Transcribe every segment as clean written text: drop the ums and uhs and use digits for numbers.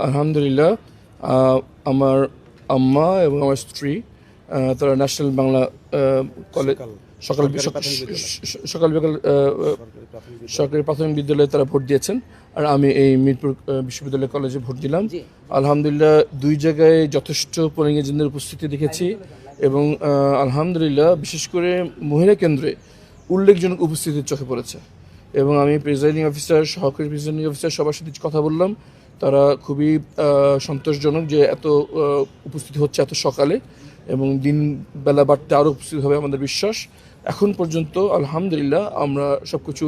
আলহামদুলিল্লাহ, আমার আম্মা এবং আমার স্ত্রী তারা ন্যাশনাল বাংলা কলেজ সকাল বিকাল সরকারি প্রাথমিক বিদ্যালয়ে তারা ভোট দিয়েছেন, আর আমি এই মিরপুর বিশ্ববিদ্যালয় কলেজে ভোট দিলাম। আলহামদুলিল্লাহ, দুই জায়গায় যথেষ্ট পোলিং এজেন্টদের উপস্থিতি দেখেছি এবং আলহামদুলিল্লাহ বিশেষ করে মহিলা কেন্দ্রে উল্লেখজনক উপস্থিতির চোখে পড়েছে এবং আমি প্রিজাইডিং অফিসার, সহকারী প্রিজাইডিং অফিসার সবার সাথে কথা বললাম। তারা খুবই সন্তোষজনক যে এত উপস্থিতি হচ্ছে এত সকালে, এবং দিন বেলা বাড়তে আরও উপস্থিত হবে আমাদের বিশ্বাস। এখন পর্যন্ত আলহামদুলিল্লাহ আমরা সবকিছু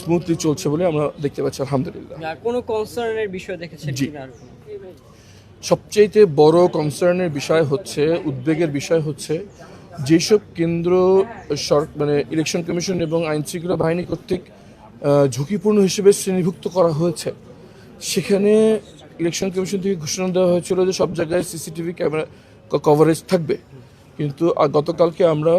স্মুথলি চলছে বলে আমরা দেখতে পাচ্ছি আলহামদুলিল্লাহ। কোনো কনসার্নের বিষয় দেখেছেন কিনা? সবচেয়ে বড় কনসার্নের বিষয় হচ্ছে, উদ্বেগের বিষয় হচ্ছে যেসব কেন্দ্র মানে ইলেকশন কমিশন এবং আইন শৃঙ্খলা বাহিনী কর্তৃক ঝুঁকিপূর্ণ হিসেবে শ্রেণীভুক্ত করা হয়েছে, সেখানে ইলেকশন কমিশন থেকে ঘোষণা দেওয়া হয়েছিল যে সব জায়গায় সিসিটিভি ক্যামেরা কভারেজ থাকবে, কিন্তু গতকালকে আমরা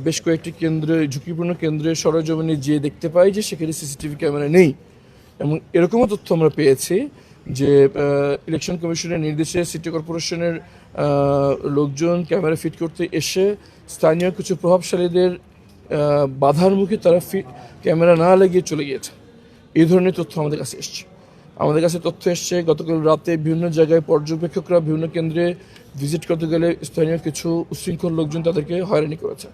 বেশ কয়েকটি কেন্দ্রে, ঝুঁকিপূর্ণ কেন্দ্রে সরেজমিনে যেয়ে দেখতে পাই যে সেখানে সিসিটিভি ক্যামেরা নেই। এবং এরকমও তথ্য আমরা পেয়েছি যে ইলেকশন কমিশনের নির্দেশে সিটি কর্পোরেশনের লোকজন ক্যামেরা ফিট করতে এসে স্থানীয় কিছু প্রভাবশালীদের বাধার মুখে তারা ক্যামেরা না লাগিয়ে চলে গিয়েছে। এই ধরনের তথ্য আমাদের কাছে এসছে। আমাদের কাছে তথ্য এসছে গতকাল রাতে বিভিন্ন জায়গায় পর্যবেক্ষকরা বিভিন্ন কেন্দ্রে ভিজিট করতে গেলে স্থানীয় কিছু উচ্ছৃঙ্খল লোকজন তাদেরকে হয়রানি করেছে।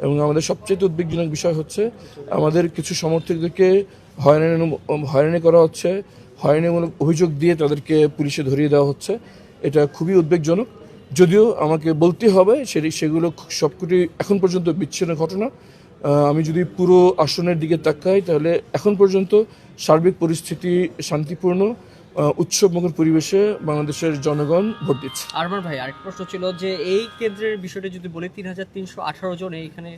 এবং আমাদের সবচেয়ে উদ্বেগজনক বিষয় হচ্ছে আমাদের কিছু সমর্থকদেরকে হয়রানি করা হচ্ছে, হয়রানিমূলক অভিযোগ দিয়ে তাদেরকে পুলিশে ধরিয়ে দেওয়া হচ্ছে। এটা খুবই উদ্বেগজনক। যদিও আমাকে বলতে হবে সেগুলো সবকটি এখন পর্যন্ত বিচ্ছিন্ন ঘটনা। আমি যদি পুরো আসনের দিকে তাকাই তাহলে এখন পর্যন্ত সার্বিক পরিস্থিতি শান্তিপূর্ণ, উৎসবমুখর পরিবেশে বাংলাদেশের জনগণ ভোট দিচ্ছে। আরমান ভাই, আরেকটা প্রশ্ন ছিল যে এই কেন্দ্রের বিষয়টা যদি বলি, 3318 জন এখানে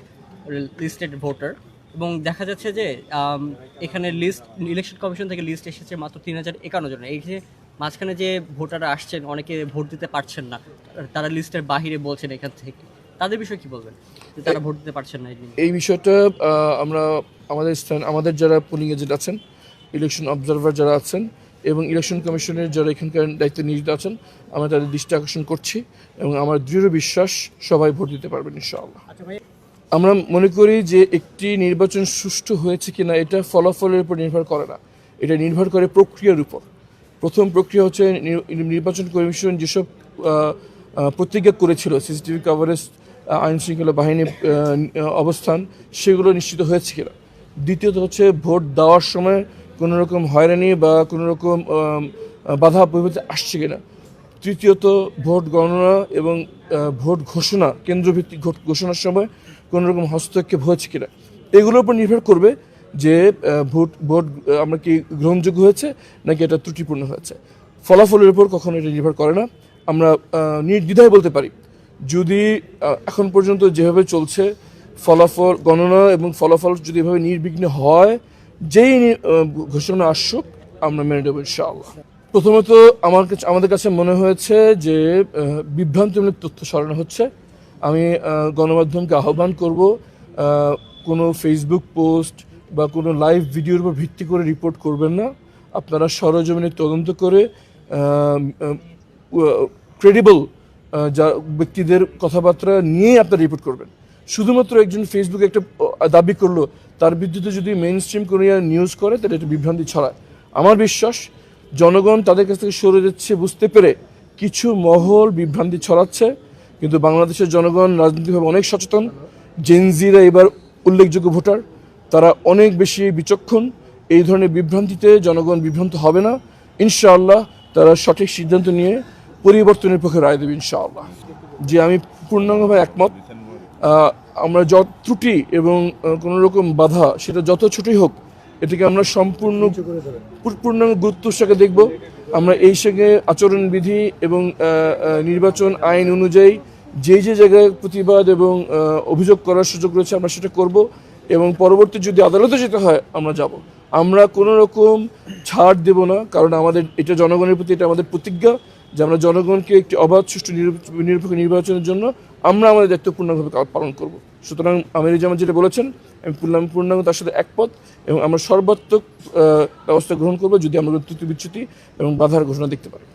লিস্টেড ভোটার, এবং দেখা যাচ্ছে যে এখানে লিস্ট ইলেকশন কমিশন থেকে লিস্ট এসেছে মাত্র 3051 জন। এই যে মাঝখানে যে ভোটাররা আসছেন, অনেকে ভোট দিতে পারছেন না, তারা লিস্টের বাহিরে বলছেন এখান থেকে, তাদের বিষয়ে কি বলবেন? তারা ভোট দিতে পারছেন না এই বিষয়টা আমরা আমাদের যারা পোলিং এজেন্ট আছেন, ইলেকশন অবজারভার যারা আছেন এবং ইলেকশন কমিশনের যারা এখানকার দায়িত্বে নিয়োজিত আছেন, আমরা তাদের দৃষ্টি আকর্ষণ করছি এবং আমার দৃঢ় বিশ্বাস সবাই ভোট দিতে পারবেন ইনশাআল্লাহ। আমরা মনে করি যে একটি নির্বাচন সুষ্ঠু হয়েছে কিনা এটা ফলাফলের উপর নির্ভর করে না, এটা নির্ভর করে প্রক্রিয়ার উপর। প্রথম প্রক্রিয়া হচ্ছে নির্বাচন কমিশন যেসব প্রতিজ্ঞা করেছিল, সিসিটিভি কভারেজ, আইন শৃঙ্খলা বাহিনীর অবস্থান, সেগুলো নিশ্চিত হয়েছে কিনা। দ্বিতীয়ত হচ্ছে ভোট দেওয়ার সময় কোনো রকম হয়রানি বা কোনো রকম বাধা বিপত্তি আসছে কিনা। তৃতীয়ত ভোট গণনা এবং ভোট ঘোষণা, কেন্দ্রভিত্তিক ভোট ঘোষণার সময় কোনো রকম হস্তক্ষেপ হয়েছে কিনা। এগুলোর উপর নির্ভর করবে যে ভোট আমরা কি গ্রহণযোগ্য হয়েছে নাকি এটা ত্রুটিপূর্ণ হয়েছে। ফলাফলের উপর কখনো এটা নির্ভর করে না। আমরা নির্দ্বিধায় বলতে পারি, যদি এখন পর্যন্ত যেভাবে চলছে ফলাফল গণনা এবং ফলাফল যদি এভাবে নির্বিঘ্নে হয়, যেই ঘোষণা আসুক আমরা মেনে নেব ইনশাআল্লাহ। প্রথমত আমাদের কাছে মনে হয়েছে যে বিভ্রান্তিমূলক তথ্য ছড়ানো হচ্ছে। আমি গণমাধ্যমকে আহ্বান করব, কোনো ফেসবুক পোস্ট বা কোনো লাইভ ভিডিওর উপর ভিত্তি করে রিপোর্ট করবেন না। আপনারা সরেজমিনে তদন্ত করে ক্রেডিবল যা ব্যক্তিদের কথাবার্তা নিয়ে আপনারা রিপোর্ট করবেন। শুধুমাত্র একজন ফেসবুকে একটা দাবি করলো, তার বিরুদ্ধে যদি মেইন স্ট্রিম করে নিউজ করে তাহলে এটা বিভ্রান্তি ছড়ায়। আমার বিশ্বাস জনগণ তাদের কাছ থেকে সরে যাচ্ছে বুঝতে পেরে কিছু মহল বিভ্রান্তি ছড়াচ্ছে, কিন্তু বাংলাদেশের জনগণ রাজনৈতিকভাবে অনেক সচেতন। জেনজিরা এবার উল্লেখযোগ্য ভোটার, তারা অনেক বেশি বিচক্ষণ। এই ধরনের বিভ্রান্তিতে জনগণ বিভ্রান্ত হবে না ইনশাআল্লাহ। তারা সঠিক সিদ্ধান্ত নিয়ে পরিবর্তনের পক্ষে রায় দেবে ইনশাআল্লাহ। যে আমি পূর্ণাঙ্গভাবে একমত। আমরা যত ত্রুটি এবং কোনো রকম বাধা সেটা যত ছোটই হোক, এটাকে আমরা পূর্ণাঙ্গ গুরুত্বের সাথে দেখব। আমরা এই সঙ্গে আচরণবিধি এবং নির্বাচন আইন অনুযায়ী যে জায়গায় প্রতিবাদ এবং অভিযোগ করার সুযোগ রয়েছে আমরা সেটা করব, এবং পরবর্তী যদি আদালতে যেতে হয় আমরা যাব। আমরা কোনো রকম ছাড় দেব না, কারণ আমাদের এটা জনগণের প্রতি এটা আমাদের প্রতিজ্ঞা যে আমরা জনগণকে একটি অবাধ সুষ্ঠু নিরপেক্ষ নির্বাচনের জন্য আমরা আমাদের দায়িত্ব পূর্ণভাবে পালন করব। সুতরাং আমিরুজ্জামান যেটা বলেছেন আমি পূর্ণাঙ্গ তার সাথে একমত, এবং আমরা সর্বাত্মক ব্যবস্থা গ্রহণ করব যদি আমরা ত্রুটি বিচ্যুতি এবং বাধার ঘোষণা দেখতে পারি।